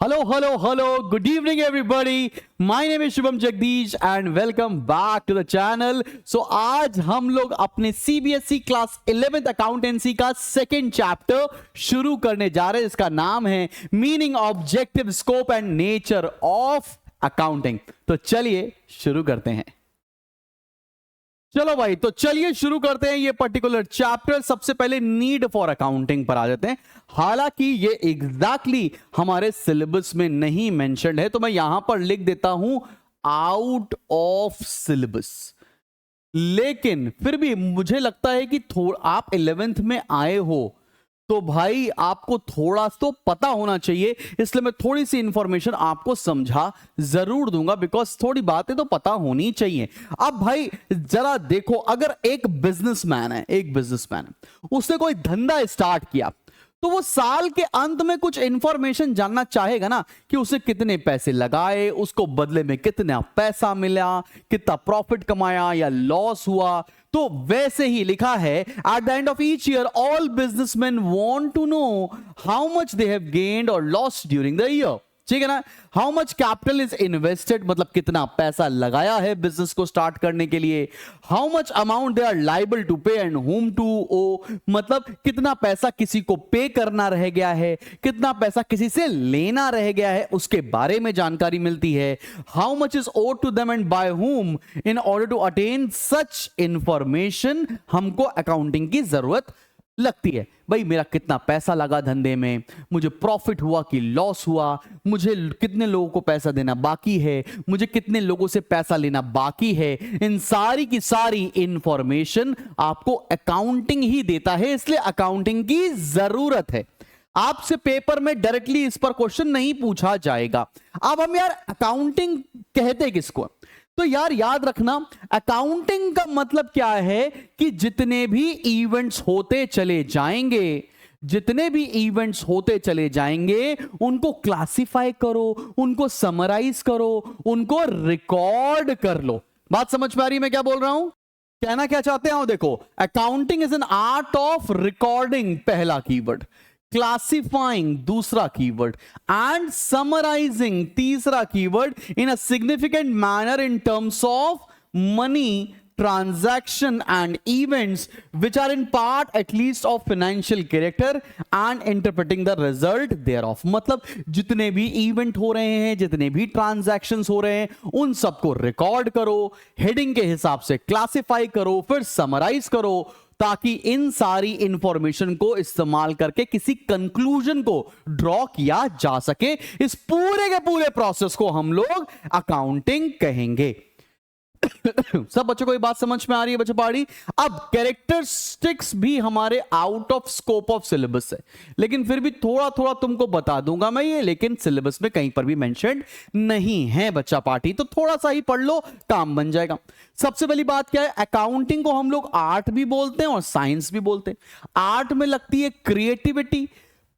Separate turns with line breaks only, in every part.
Hello, hello, hello. Good evening, everybody. My name is Shubham Jagdish and welcome back to the channel. So आज हम लोग अपने CBSE class 11th accountancy का second chapter शुरू करने जा रहे हैं, जिसका नाम है meaning, objective, scope and nature of accounting. तो चलिए शुरू करते हैं। चलो भाई, तो चलिए शुरू करते हैं ये पर्टिकुलर चैप्टर। सबसे पहले नीड फॉर अकाउंटिंग पर आ जाते हैं। हालांकि ये एग्जैक्टली हमारे सिलेबस में नहीं मेंशन्ड है, तो मैं यहां पर लिख देता हूं आउट ऑफ सिलेबस। लेकिन फिर भी मुझे लगता है कि आप 11th में आए हो तो भाई आपको थोड़ा तो पता होना चाहिए, इसलिए मैं थोड़ी सी इंफॉर्मेशन आपको समझा जरूर दूंगा, बिकॉज थोड़ी बातें तो पता होनी चाहिए। अब भाई जरा देखो, अगर एक बिजनेसमैन है, उसने कोई धंधा स्टार्ट किया, तो वो साल के अंत में कुछ इंफॉर्मेशन जानना चाहेगा ना कि उसे कितने पैसे लगाए, उसको बदले में कितना पैसा मिला, कितना प्रॉफिट कमाया या लॉस हुआ। तो वैसे ही लिखा है, at the end of each year all businessman want to know how much they have gained और लॉस्ट ड्यूरिंग द ईयर। ठीक है ना। How much capital is invested, मतलब कितना पैसा लगाया है बिजनेस को स्टार्ट करने के लिए। How much amount they are liable to pay and whom to owe, मतलब कितना पैसा किसी को पे करना रह गया है, कितना पैसा किसी से लेना रह गया है, उसके बारे में जानकारी मिलती है। How much is owed to them and by whom. In order to attain such information हमको अकाउंटिंग की जरूरत लगती है। भाई मेरा कितना पैसा लगा धंधे में, मुझे प्रॉफिट हुआ कि लॉस हुआ, मुझे कितने लोगों को पैसा देना बाकी है, मुझे कितने लोगों से पैसा लेना बाकी है, इन सारी की सारी इंफॉर्मेशन आपको अकाउंटिंग ही देता है, इसलिए अकाउंटिंग की जरूरत है। आपसे पेपर में डायरेक्टली इस पर क्वेश्चन नहीं पूछा जाएगा। अब हम यार अकाउंटिंग कहते किसको, तो यार याद रखना, अकाउंटिंग का मतलब क्या है कि जितने भी इवेंट्स होते चले जाएंगे उनको क्लासिफाई करो, उनको समराइज करो, उनको रिकॉर्ड कर लो। बात समझ में आ रही है मैं क्या बोल रहा हूं? कहना क्या चाहते हैं? देखो, accounting is an art of recording, पहला कीवर्ड, क्लासिफाइंग दूसरा कीवर्ड, एंड समराइजिंग तीसरा keyword, in a significant manner in terms of money, transaction and events which are in part at least of financial character and interpreting the result thereof। मतलब जितने भी event हो रहे हैं, जितने भी ट्रांजैक्शंस हो रहे हैं, उन सबको रिकॉर्ड करो, हेडिंग के हिसाब से क्लासिफाई करो, फिर समराइज करो, ताकि इन सारी इंफॉर्मेशन को इस्तेमाल करके किसी कंक्लूजन को ड्रॉ किया जा सके। इस पूरे के पूरे प्रोसेस को हम लोग अकाउंटिंग कहेंगे। सब बच्चों को ये बात समझ में आ रही है बच्चों पहाड़ी? अब कैरेक्टरिस्टिक्स भी हमारे out of scope of syllabus है, लेकिन फिर भी थोड़ा थोड़ा तुमको बता दूंगा मैं ये, लेकिन सिलेबस में कहीं पर भी मेंशन नहीं है बच्चा पार्टी, तो थोड़ा सा ही पढ़ लो, काम बन जाएगा। सबसे पहली बात क्या है, अकाउंटिंग को हम लोग आर्ट भी बोलते हैं और साइंस भी बोलते हैं। आर्ट में लगती है क्रिएटिविटी,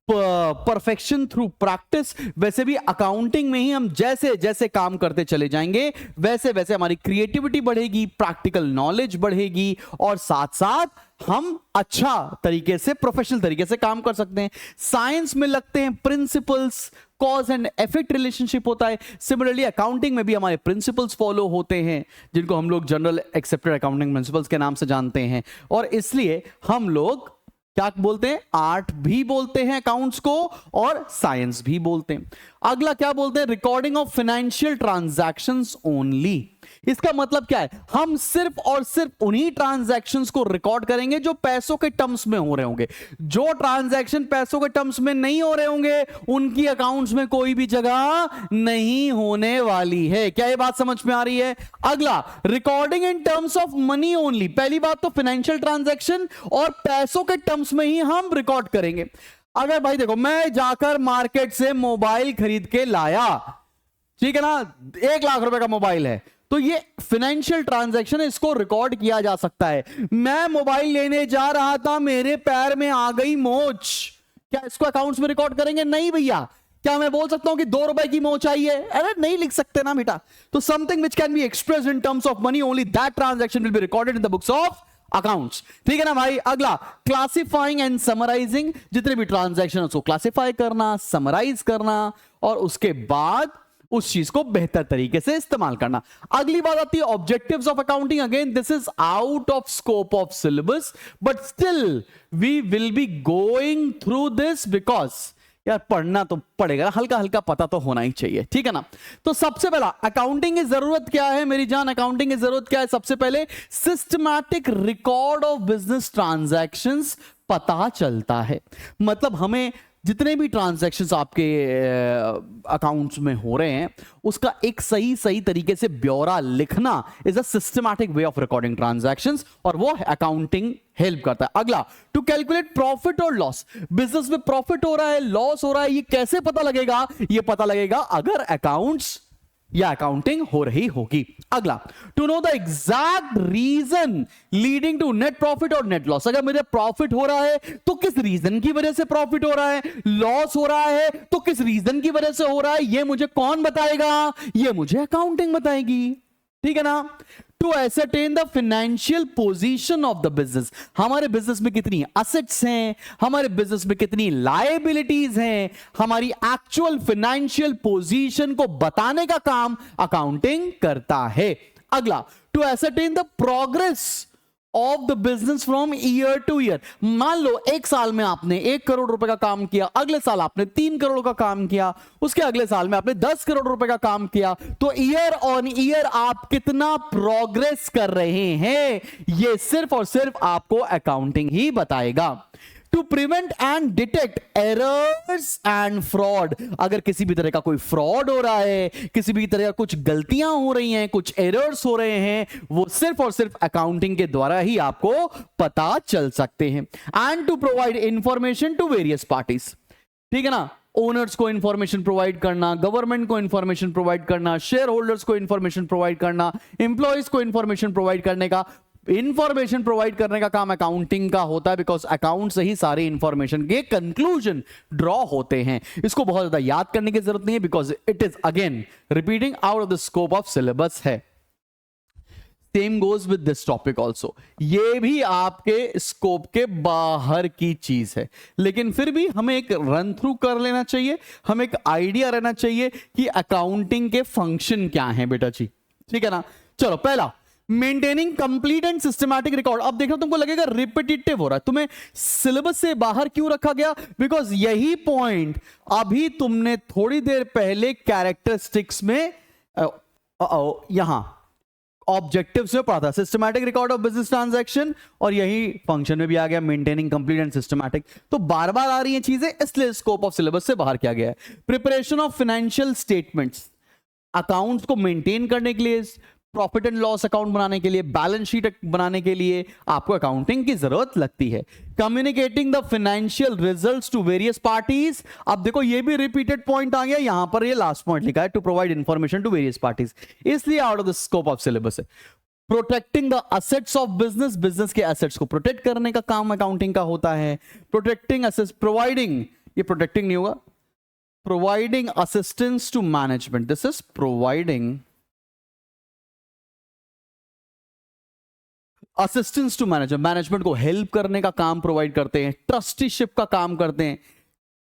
परफेक्शन थ्रू प्रैक्टिस। वैसे भी अकाउंटिंग में ही हम जैसे जैसे काम करते चले जाएंगे वैसे वैसे हमारी क्रिएटिविटी बढ़ेगी, प्रैक्टिकल नॉलेज बढ़ेगी, और साथ साथ हम अच्छा तरीके से, प्रोफेशनल तरीके से काम कर सकते हैं। साइंस में लगते हैं principles, cause and effect relationship होता है। सिमिलरली अकाउंटिंग में भी हमारे प्रिंसिपल्स फॉलो होते हैं, जिनको हम लोग जनरल एक्सेप्टेड अकाउंटिंग प्रिंसिपल्स के नाम से जानते हैं, और इसलिए हम लोग क्या बोलते हैं, आर्ट भी बोलते हैं अकाउंट्स को, और साइंस भी बोलते हैं। अगला क्या बोलते हैं, recording of financial transactions only. इसका मतलब क्या है, हम सिर्फ और सिर्फ उन्हीं ट्रांजैक्शंस को रिकॉर्ड करेंगे जो पैसों के टर्म्स में हो रहे होंगे। जो ट्रांजैक्शन पैसों के टर्म्स में नहीं हो रहे होंगे उनकी अकाउंट्स में कोई भी जगह नहीं होने वाली है। क्या ये बात समझ में आ रही है? अगला, recording in terms of money only. पहली बात तो फाइनेंशियल ट्रांजैक्शन और पैसों के टर्म्स में ही हम रिकॉर्ड करेंगे। अगर भाई देखो, मैं जाकर मार्केट से मोबाइल खरीद के लाया, ठीक है ना, 1 लाख रुपए का मोबाइल है, तो ये फाइनेंशियल ट्रांजैक्शन है, इसको रिकॉर्ड किया जा सकता है। मैं मोबाइल लेने जा रहा था, मेरे पैर में आ गई मोच, क्या इसको अकाउंट्स में रिकॉर्ड करेंगे? नहीं भैया। क्या मैं बोल सकता हूं कि 2 रुपए की मोच आई है? अरे नहीं लिख सकते ना बेटा। तो something which can be express in terms of money only, that transaction will be recorded in the books of accounts. ठीक है ना भाई। अगला क्लासिफाइंग एंड समराइजिंग, जितने भी ट्रांजैक्शन उसको क्लासिफाई करना, समराइज करना और उसके बाद उस चीज को बेहतर तरीके से इस्तेमाल करना। अगली बात आती है objectives of accounting. Again this is out of scope of syllabus, but still we will be going through this because यार पढ़ना तो पड़ेगा, हल्का हल्का पता तो होना ही चाहिए। ठीक है ना। तो सबसे पहला अकाउंटिंग की जरूरत क्या है मेरी जान, अकाउंटिंग की जरूरत क्या है? सबसे पहले systematic record of business transactions पता चलता है। मतलब हमें जितने भी ट्रांजैक्शंस आपके अकाउंट्स में हो रहे हैं उसका एक सही तरीके से ब्यौरा लिखना is a systematic way of recording transactions, और वो अकाउंटिंग हेल्प करता है। अगला टू कैलकुलेट प्रॉफिट और लॉस। बिजनेस में प्रॉफिट हो रहा है, लॉस हो रहा है, ये कैसे पता लगेगा? ये पता लगेगा अगर अकाउंट्स या अकाउंटिंग हो रही होगी। अगला to know the exact reason leading to net profit और नेट लॉस। अगर मुझे प्रॉफिट हो रहा है तो किस रीजन की वजह से प्रॉफिट हो रहा है, लॉस हो रहा है तो किस रीजन की वजह से हो रहा है, ये मुझे कौन बताएगा? ये मुझे अकाउंटिंग बताएगी। ठीक है ना। To ascertain the financial position of the business, हमारे बिजनेस में कितनी असेट्स हैं, हमारे बिजनेस में कितनी लायबिलिटीज हैं, हमारी एक्चुअल फाइनेंशियल पोजीशन को बताने का काम अकाउंटिंग करता है। अगला to ascertain the progress of the business from year to year. मान लो एक साल में आपने 1 करोड़ रुपए का काम किया, अगले साल आपने 3 करोड़ का काम किया, उसके अगले साल में आपने 10 करोड़ रुपए का काम किया, तो ईयर ऑन ईयर आप कितना प्रोग्रेस कर रहे हैं ये सिर्फ और सिर्फ आपको अकाउंटिंग ही बताएगा। To prevent and detect errors and fraud, अगर किसी भी तरह का कोई फ्रॉड हो रहा है, किसी भी तरह का कुछ गलतियां हो रही हैं, कुछ एरर्स हो रहे हैं, वो सिर्फ और सिर्फ अकाउंटिंग के द्वारा ही आपको पता चल सकते हैं। And to provide information to various parties. ठीक है ना। ओनर्स को इंफॉर्मेशन प्रोवाइड करना, गवर्नमेंट को इंफॉर्मेशन प्रोवाइड करना, शेयर होल्डर्स को इंफॉर्मेशन प्रोवाइड करना, इंप्लॉइज को इंफॉर्मेशन प्रोवाइड करने का, इंफॉर्मेशन प्रोवाइड करने का काम अकाउंटिंग का होता है, बिकॉज अकाउंट से ही सारे इंफॉर्मेशन के कंक्लूजन ड्रॉ होते हैं। इसको बहुत ज्यादा याद करने की जरूरत नहीं है because it is again repeating out of the scope of syllabus है। Same goes with this topic also, ये भी आपके स्कोप के बाहर की चीज है, लेकिन फिर भी हमें एक रन थ्रू कर लेना चाहिए, हमें एक आइडिया रहना चाहिए कि अकाउंटिंग के फंक्शन क्या है बेटा जी। ठीक है ना। चलो पहला maintaining complete and systematic record. अब देखो तुमको लगेगा रिपीटेटिव हो रहा है, तुम्हें सिलेबस से बाहर क्यों रखा गया? बिकॉज यही पॉइंट अभी तुमने थोड़ी देर पहले कैरेक्टरिस्टिक्स में यहां ऑब्जेक्टिव्स में पढ़ा था, systematic record of business transaction, और यही फंक्शन में भी आ गया मेंटेनिंग कंप्लीट एंड सिस्टमैटिक। तो बार बार आ रही हैं चीजें, इसलिए स्कोप ऑफ सिलेबस से बाहर किया गया है। Preparation of financial statements, accounts को मेंटेन करने के लिए, प्रॉफिट एंड लॉस अकाउंट बनाने के लिए, बैलेंस शीट बनाने के लिए आपको अकाउंटिंग की जरूरत लगती है। Communicating the financial results to various parties. अब देखो ये भी रिपीटेड पॉइंट आ गया, यहां पर ये लास्ट पॉइंट लिखा है to provide information to various parties, इसलिए out of the scope of syllabus है। Protecting the assets of business, business के असेट्स को प्रोटेक्ट करने का काम अकाउंटिंग का होता है। प्रोटेक्टिंग असेट्स, प्रोवाइडिंग, ये प्रोटेक्टिंग नहीं होगा, providing assistance to management, this is providing assistance to management, management को हेल्प करने का काम प्रोवाइड करते हैं, ट्रस्टीशिप का काम करते हैं।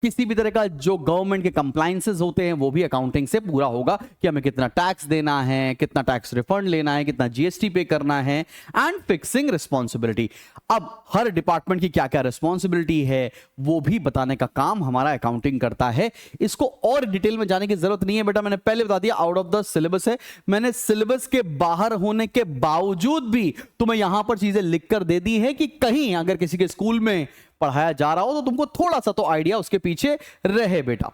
किसी भी तरह का जो गवर्नमेंट के कंप्लायंसेस होते हैं वो भी अकाउंटिंग से पूरा होगा कि हमें कितना टैक्स देना है, कितना टैक्स रिफंड लेना है, कितना जीएसटी पे करना है, एंड फिक्सिंग रिस्पॉन्सिबिलिटी। अब हर डिपार्टमेंट की क्या क्या रिस्पॉन्सिबिलिटी है वो भी बताने का काम हमारा अकाउंटिंग करता है। इसको और डिटेल में जाने की जरूरत नहीं है बेटा, मैंने पहले बता दिया आउट ऑफ द सिलेबस है। मैंने सिलेबस के बाहर होने के बावजूद भी तुम्हें यहां पर चीजें लिखकर दे दी है कि कहीं अगर किसी के स्कूल में पढ़ाया जा रहा हो तो तुमको थोड़ा सा तो आइडिया उसके पीछे रहे बेटा।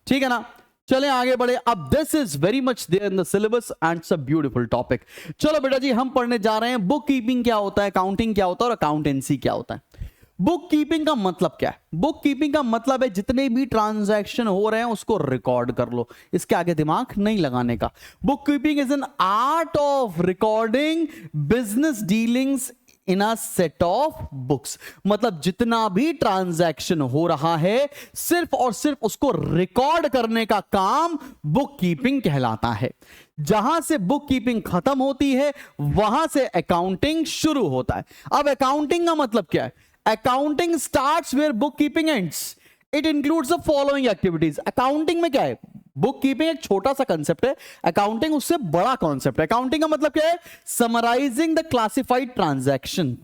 ठीक है ना। चलें आगे बढ़े। अब this is very much there in the syllabus and it's a beautiful topic. चलो बेटा जी हम पढ़ने जा रहे हैं बुक कीपिंग क्या होता है, अकाउंटिंग क्या होता है और अकाउंटेंसी क्या होता है। बुक कीपिंग का मतलब क्या है? बुक कीपिंग का मतलब है जितने भी ट्रांजैक्शन हो रहे हैं उसको रिकॉर्ड कर लो, इसके आगे दिमाग नहीं लगाने का। Book keeping is an art of recording business dealings in a set of books. मतलब जितना भी ट्रांजैक्शन हो रहा है सिर्फ और सिर्फ उसको रिकॉर्ड करने का काम बुक कीपिंग कहलाता है। जहां से बुक कीपिंग खत्म होती है वहां से अकाउंटिंग शुरू होता है। अब अकाउंटिंग का मतलब क्या है? Accounting starts where book keeping ends. It includes the following activities. Accounting में क्या है? बुक कीपिंग एक छोटा सा कंसेप्ट है, अकाउंटिंग उससे बड़ा कॉन्सेप्ट है। अकाउंटिंग का मतलब क्या है? समराइजिंग द क्लासिफाइड ट्रांजैक्शन,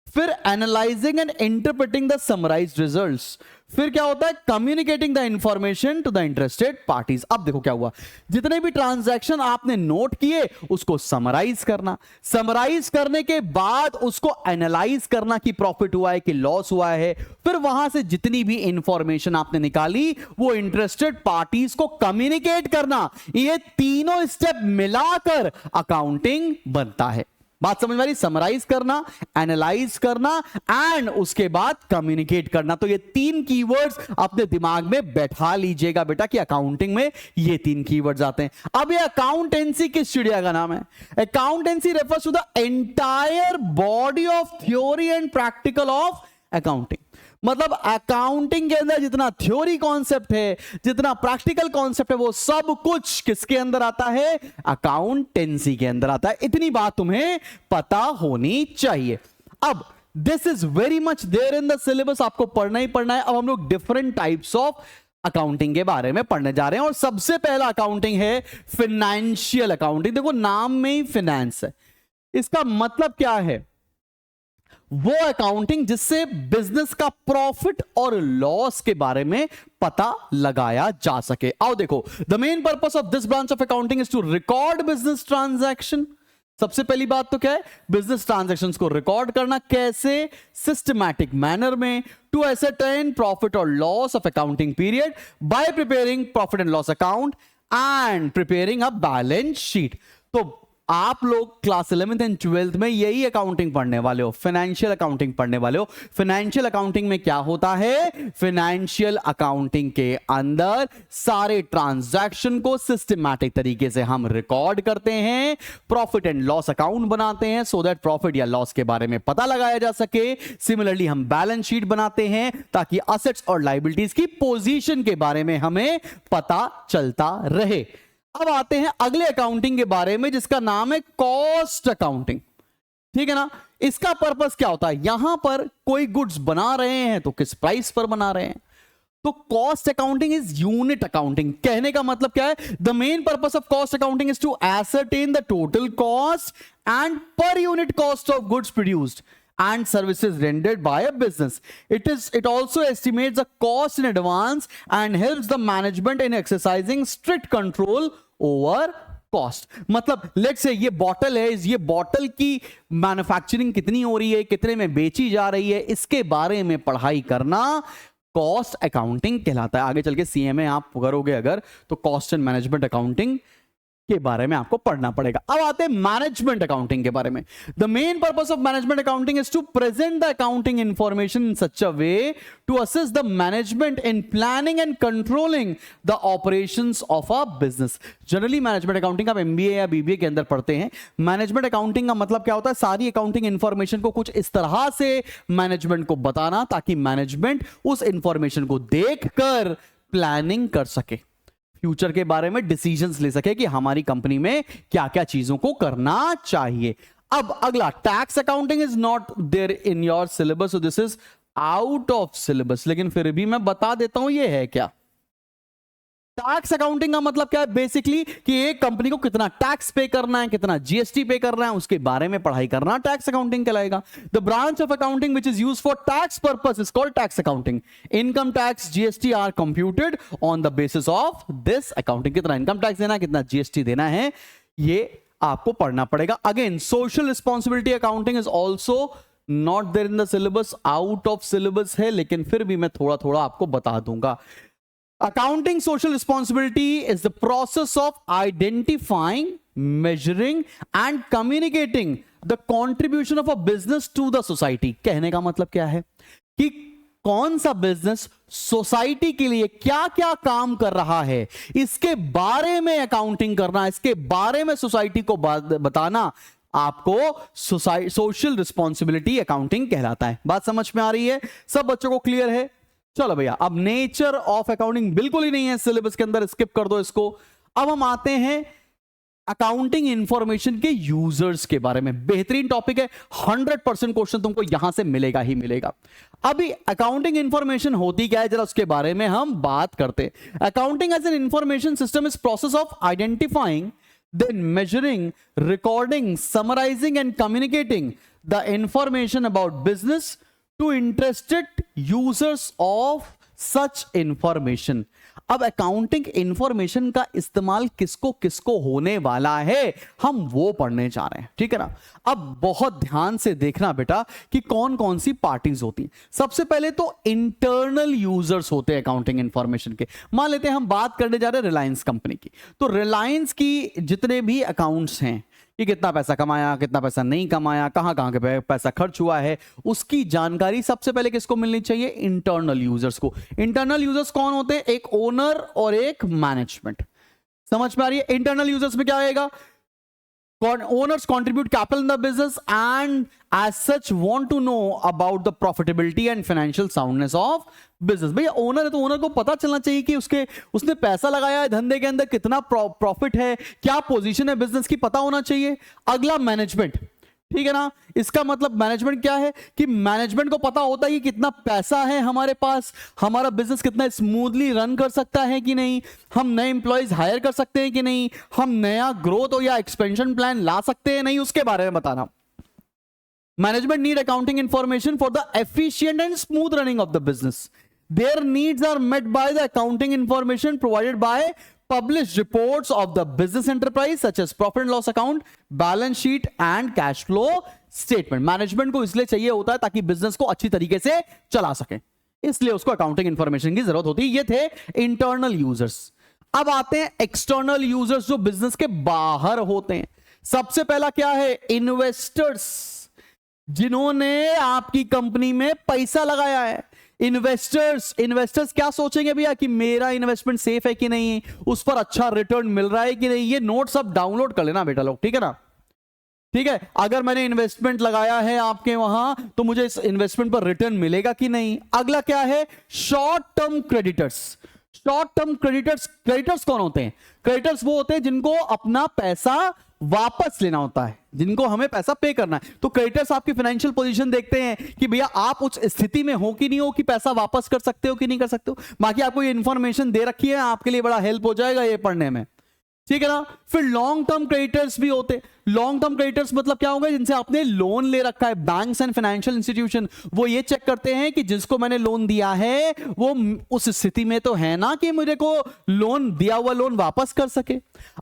फिर analysing and interpreting the summarised results, फिर क्या होता है? Communicating the information to the interested parties. अब देखो क्या हुआ, जितने भी ट्रांजैक्शन आपने नोट किए उसको समराइज करना, समराइज करने के बाद उसको एनालाइज करना कि प्रॉफिट हुआ है कि लॉस हुआ है, फिर वहां से जितनी भी इंफॉर्मेशन आपने निकाली वो इंटरेस्टेड पार्टीज को कम्युनिकेट करना। ये तीनों स्टेप मिलाकर अकाउंटिंग बनता है। बात समझ में आ रही? समराइज करना, एनालाइज करना एंड उसके बाद कम्युनिकेट करना। तो ये तीन कीवर्ड्स अपने दिमाग में बैठा लीजिएगा बेटा कि अकाउंटिंग में ये तीन कीवर्ड्स आते हैं। अब ये अकाउंटेंसी किस चिड़िया का नाम है? Accountancy refers to the entire body of theory and practical of accounting. मतलब अकाउंटिंग के अंदर जितना थ्योरी कॉन्सेप्ट है, जितना प्रैक्टिकल कॉन्सेप्ट है, वो सब कुछ किसके अंदर आता है? अकाउंटेंसी के अंदर आता है। इतनी बात तुम्हें पता होनी चाहिए। अब this is very much there in the syllabus, आपको पढ़ना ही पढ़ना है। अब हम लोग डिफरेंट टाइप्स ऑफ अकाउंटिंग के बारे में पढ़ने जा रहे हैं और सबसे पहला अकाउंटिंग है फाइनेंशियल अकाउंटिंग। देखो नाम में ही फाइनेंस है, इसका मतलब क्या है? वो अकाउंटिंग जिससे बिजनेस का प्रॉफिट और लॉस के बारे में पता लगाया जा सके। आओ देखो, the main purpose of this branch of accounting is to record business transaction. सबसे पहली बात तो क्या है? बिजनेस ट्रांजैक्शंस को रिकॉर्ड करना। कैसे? सिस्टमैटिक मैनर में, टू एसेरटेन प्रॉफिट और loss of accounting period by preparing profit and loss account and preparing a balance sheet. तो आप लोग क्लास 11th एंड 12th में यही अकाउंटिंग पढ़ने वाले हो, फाइनेंशियल अकाउंटिंग पढ़ने वाले हो। फाइनेंशियल अकाउंटिंग में क्या होता है? फाइनेंशियल अकाउंटिंग के अंदर सारे ट्रांजैक्शन को सिस्टमैटिक तरीके से हम रिकॉर्ड करते हैं, प्रॉफिट एंड लॉस अकाउंट बनाते हैं सो दैट प्रॉफिट या लॉस के बारे में पता लगाया जा सके। सिमिलरली हम बैलेंस शीट बनाते हैं ताकि असेट्स और लायबिलिटीज की पोजीशन के बारे में हमें पता चलता रहे। अब आते हैं अगले अकाउंटिंग के बारे में जिसका नाम है कॉस्ट अकाउंटिंग। ठीक है ना? इसका पर्पस क्या होता है? यहां पर कोई गुड्स बना रहे हैं तो किस प्राइस पर बना रहे हैं। तो cost accounting is unit accounting. कहने का मतलब क्या है? The main purpose of cost accounting is to ascertain the total cost and per unit cost of goods produced and services rendered by a business. It also estimates the cost in advance and helps the management in exercising strict control over cost. मतलब let's say ये bottle है, ये bottle की manufacturing कितनी हो रही है, कितने में बेची जा रही है, इसके बारे में पढ़ाई करना कॉस्ट अकाउंटिंग कहलाता है। आगे चल के सीएमए आप करोगे अगर तो कॉस्ट एंड मैनेजमेंट अकाउंटिंग के बारे में आपको पढ़ना पड़ेगा। अब आते हैं मैनेजमेंट अकाउंटिंग के बारे में। The main purpose of management accounting is to present the accounting information in such a way to assist the management in planning and controlling the operations of a business. Generally management accounting आप MBA या BBA के अंदर पढ़ते हैं। Management accounting का मतलब क्या होता है? सारी अकाउंटिंग इंफॉर्मेशन को कुछ इस तरह से मैनेजमेंट को बताना ताकि मैनेजमेंट उस इंफॉर्मेशन को देखकर प्लानिंग कर सके, फ्यूचर के बारे में डिसीजंस ले सके कि हमारी कंपनी में क्या क्या चीजों को करना चाहिए। अब अगला tax accounting is not there in your syllabus, so this is out of syllabus, लेकिन फिर भी मैं बता देता हूं ये है क्या। टैक्स अकाउंटिंग का मतलब क्या है? बेसिकली कि एक कंपनी को कितना टैक्स पे करना है, कितना जीएसटी पे करना है, उसके बारे में पढ़ाई करना टैक्स अकाउंटिंग कहलाएगा। The branch of accounting which is used for tax purpose is called tax accounting. Income tax, GST R computed on the basis of this accounting. कितना इनकम टैक्स देना है, कितना जीएसटी देना है, ये आपको पढ़ना पड़ेगा। Again social responsibility accounting is also not there in the syllabus, out of syllabus है, लेकिन फिर भी मैं थोड़ा थोड़ा आपको बता दूंगा। Accounting social responsibility is the process of identifying, measuring and communicating the contribution of a business to the society. कहने का मतलब क्या है कि कौन सा बिजनेस सोसाइटी के लिए क्या क्या काम कर रहा है, इसके बारे में अकाउंटिंग करना, इसके बारे में सोसाइटी को बताना आपको सोशल रिस्पॉन्सिबिलिटी अकाउंटिंग कहलाता है। बात समझ में आ रही है? सब बच्चों को क्लियर है? चलो भैया, अब नेचर ऑफ अकाउंटिंग बिल्कुल ही नहीं है सिलेबस के अंदर, स्किप कर दो इसको। अब हम आते हैं अकाउंटिंग इंफॉर्मेशन के यूजर्स के बारे में। बेहतरीन टॉपिक है, 100% क्वेश्चन तुमको यहां से मिलेगा ही मिलेगा। अभी अकाउंटिंग इंफॉर्मेशन होती क्या है, जरा उसके बारे में हम बात करते हैं। Accounting as an information system is process of identifying, then measuring, recording, summarizing and communicating the information about business to interested users of such information। अब अकाउंटिंग इंफॉर्मेशन का इस्तेमाल किसको किसको होने वाला है, हम वो पढ़ने जा रहे हैं, ठीक है ना। अब बहुत ध्यान से देखना बेटा कि कौन कौन सी पार्टीज होती हैं। सबसे पहले तो इंटरनल यूजर्स होते हैं अकाउंटिंग इंफॉर्मेशन के। मान लेते हैं हम बात करने जा रहे हैं रिलायंस कंपनी की, तो रिलायंस की जितने भी अकाउंट्स हैं कि कितना पैसा कमाया, कितना पैसा नहीं कमाया, कहां कहां के पैसा खर्च हुआ है, उसकी जानकारी सबसे पहले किसको मिलनी चाहिए? इंटरनल यूजर्स को। इंटरनल यूजर्स कौन होते हैं? एक ओनर और एक मैनेजमेंट। समझ में आ रही है? इंटरनल यूजर्स में क्या आएगा? Owners contribute capital in the business and as such want to know about the profitability and financial soundness of business। भैया ओनर है तो ओनर को पता चलना चाहिए कि उसने पैसा लगाया है धंधे के अंदर, कितना प्रॉफिट है, क्या पोजीशन है बिजनेस की, पता होना चाहिए। अगला मैनेजमेंट, ठीक है ना। इसका मतलब मैनेजमेंट क्या है कि मैनेजमेंट को पता होता है कि कितना पैसा है हमारे पास, हमारा बिजनेस कितना स्मूथली रन कर सकता है कि नहीं, हम नए एम्प्लॉयज हायर कर सकते हैं कि नहीं, हम नया ग्रोथ या एक्सपेंशन प्लान ला सकते हैं नहीं, उसके बारे में बताना। Management need accounting information for the efficient and smooth running of the business. Their needs are met by the accounting information provided by published reports of the business enterprise such as profit and loss account, balance sheet and cash flow statement। Management को इसलिए चाहिए होता है ताकि business को अच्छी तरीके से चला सके, इसलिए उसको अकाउंटिंग इंफॉर्मेशन की जरूरत होती है। ये थे इंटरनल यूजर्स। अब आते हैं एक्सटर्नल यूजर्स जो बिजनेस के बाहर होते हैं। सबसे पहला क्या है? इन्वेस्टर्स, जिन्होंने आपकी कंपनी में पैसा लगाया है। इन्वेस्टर्स क्या सोचेंगे भैया कि मेरा इन्वेस्टमेंट सेफ है कि नहीं, उस पर अच्छा रिटर्न मिल रहा है कि नहीं। ये नोट्स अब डाउनलोड कर लेना बेटा लोग, ठीक है ना। ठीक है, अगर मैंने इन्वेस्टमेंट लगाया है आपके वहां तो मुझे इस इन्वेस्टमेंट पर रिटर्न मिलेगा कि नहीं। अगला क्या है? Short term creditors. Short term creditors कौन होते हैं? क्रेडिटर्स वो होते हैं जिनको अपना पैसा वापस लेना होता है, जिनको हमें पैसा पे करना है। तो क्रेडिटर्स आपकी फाइनेंशियल पोजीशन देखते हैं कि भैया आप उस स्थिति में हो कि नहीं हो कि पैसा वापस कर सकते हो कि नहीं कर सकते हो। बाकी आपको ये इंफॉर्मेशन दे रखी है, आपके लिए बड़ा हेल्प हो जाएगा ये पढ़ने में, ठीक है ना। फिर लॉन्ग टर्म क्रेडिटर्स भी होते हैं। लॉन्ग टर्म क्रेडिटर्स मतलब क्या होगा? जिनसे आपने लोन ले रखा है। बैंक्स एंड फाइनेंशियल इंस्टीट्यूशन वो ये चेक करते हैं कि जिसको मैंने लोन दिया है वो उस स्थिति में तो है ना कि मुझे को लोन दिया हुआ लोन वापस कर सके।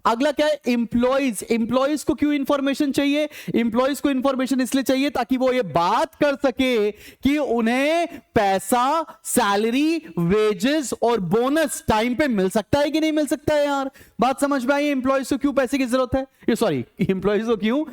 अगला क्या है? एम्प्लॉइज को क्यों इंफॉर्मेशन चाहिए? एम्प्लॉइज को इंफॉर्मेशन इसलिए चाहिए ताकि वो ये बात कर सके कि उन्हें पैसा, सैलरी, वेजेस और बोनस टाइम पे मिल सकता है कि नहीं मिल सकता है। यार बात समझ में आई? एम्प्लॉइज को क्यों पैसे की जरूरत है, ये सॉरी एम्प्लॉइज को क्यों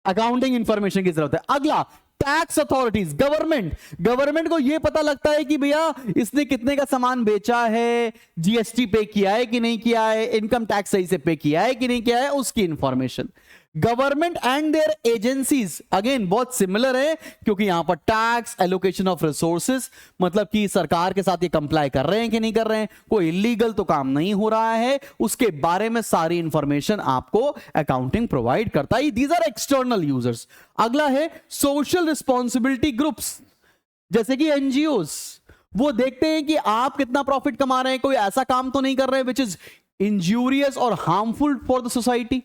अकाउंटिंग इंफॉर्मेशन की जरूरत है। अगला टैक्स अथॉरिटीज, गवर्नमेंट को यह पता लगता है कि भैया इसने कितने का सामान बेचा है, जीएसटी पे किया है कि नहीं किया है, इनकम टैक्स सही से पे किया है कि नहीं किया है, उसकी information. Government and their agencies again बहुत सिमिलर है क्योंकि यहां पर टैक्स, एलोकेशन ऑफ रिसोर्सेज, मतलब कि सरकार के साथ ये कंप्लाई कर रहे हैं कि नहीं कर रहे हैं, कोई इलीगल तो काम नहीं हो रहा है, उसके बारे में सारी इंफॉर्मेशन आपको अकाउंटिंग प्रोवाइड करता है। These are external users. अगला है सोशल रिस्पॉन्सिबिलिटी ग्रुप्स, जैसे कि एनजीओज। वो देखते हैं कि आप कितना प्रॉफिट कमा रहे हैं, कोई ऐसा काम तो नहीं कर रहे हैं विच इज इंजूरियस और हार्मफुल फॉर द सोसाइटी,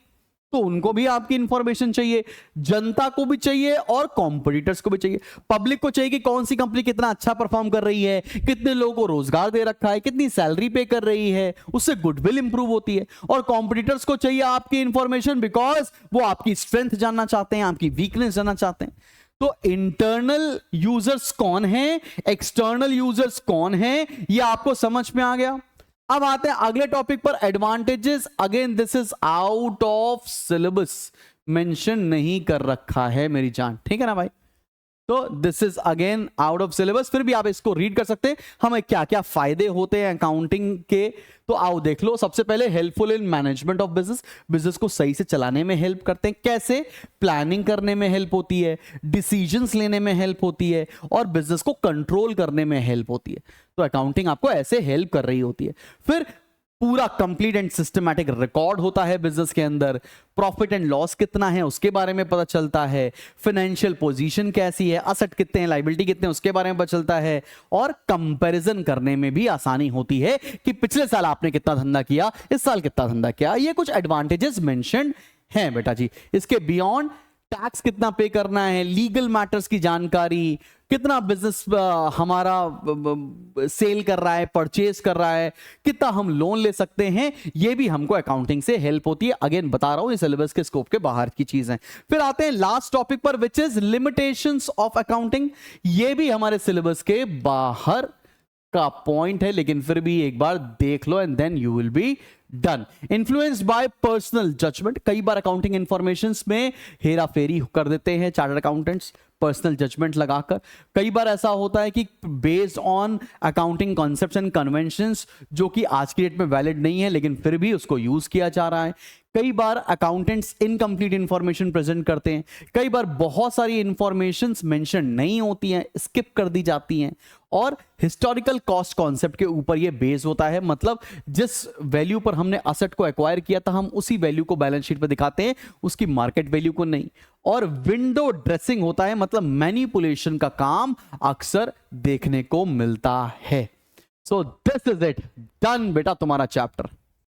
तो उनको भी आपकी इंफॉर्मेशन चाहिए। जनता को भी चाहिए और कॉम्पिटिटर्स को भी चाहिए। पब्लिक को चाहिए कि कौन सी कंपनी कितना अच्छा परफॉर्म कर रही है, कितने लोगों को रोजगार दे रखा है, कितनी सैलरी पे कर रही है, उससे गुडविल इंप्रूव होती है। और कॉम्पिटिटर्स को चाहिए आपकी इंफॉर्मेशन बिकॉज वो आपकी स्ट्रेंथ जानना चाहते हैं, आपकी वीकनेस जानना चाहते हैं। तो इंटरनल यूजर्स कौन है, एक्सटर्नल यूजर्स कौन है, ये आपको समझ में आ गया। अब आते हैं अगले टॉपिक पर, advantages. Again this is out of syllabus, mention नहीं कर रखा है मेरी जान, ठीक है ना भाई। तो this is again out of syllabus, फिर भी आप इसको रीड कर सकते हैं। हमें क्या क्या फायदे होते हैं अकाउंटिंग के, तो आओ देख लो। सबसे पहले helpful in management of business, business को सही से चलाने में हेल्प करते हैं। कैसे? प्लानिंग करने में हेल्प होती है, डिसीजंस लेने में हेल्प होती है, और बिजनेस को कंट्रोल करने में हेल्प होती है। तो अकाउंटिंग आपको ऐसे हेल्प कर रही होती है। फिर पूरा कंप्लीट एंड सिस्टमैटिक रिकॉर्ड होता है बिजनेस के अंदर, प्रॉफिट एंड लॉस कितना है उसके बारे में पता चलता है, फाइनेंशियल पोजीशन कैसी है, असेट कितने हैं, लायबिलिटी कितने हैं उसके बारे में पता चलता है, और कंपैरिजन करने में भी आसानी होती है कि पिछले साल आपने कितना धंधा किया, इस साल कितना धंधा किया। ये कुछ एडवांटेजेस मेंशन हैं बेटा जी। इसके बियॉन्ड टैक्स कितना पे करना है, लीगल मैटर्स की जानकारी, कितना बिजनेस हमारा सेल कर रहा है, परचेज कर रहा है, कितना हम लोन ले सकते हैं, ये भी हमको अकाउंटिंग से हेल्प होती है। अगेन बता रहा हूं ये सिलेबस के स्कोप के बाहर की चीज है। फिर आते हैं लास्ट टॉपिक पर, which is limitations of accounting. ये भी हमारे सिलेबस के बाहर का पॉइंट है, लेकिन फिर भी एक बार देख लो and then you will be done. Influenced by personal judgement, कई बार अकाउंटिंग इंफॉर्मेशंस में हेरा फेरी कर देते हैं चार्टर्ड अकाउंटेंट्स पर्सनल जजमेंट लगाकर। कई बार ऐसा होता है कि based on accounting concepts and conventions जो कि आज की डेट में वैलिड नहीं है, लेकिन फिर भी उसको यूज किया जा रहा है। कई बार अकाउंटेंट्स इनकम्प्लीट इंफॉर्मेशन प्रेजेंट करते हैं, कई बार बहुत सारी इंफॉर्मेशंस मेंशन नहीं होती हैं, स्किप कर दी जाती हैं, और हिस्टोरिकल कॉस्ट कॉन्सेप्ट के ऊपर ये बेस होता है। मतलब जिस वैल्यू पर हमने असेट को एक्वायर किया था, हम उसी वैल्यू को बैलेंस शीट पर दिखाते हैं, उसकी मार्केट वैल्यू को नहीं। और विंडो ड्रेसिंग होता है, मतलब मैनिपुलेशन का काम अक्सर देखने को मिलता है। सो दिस इज इट, डन बेटा तुम्हारा चैप्टर।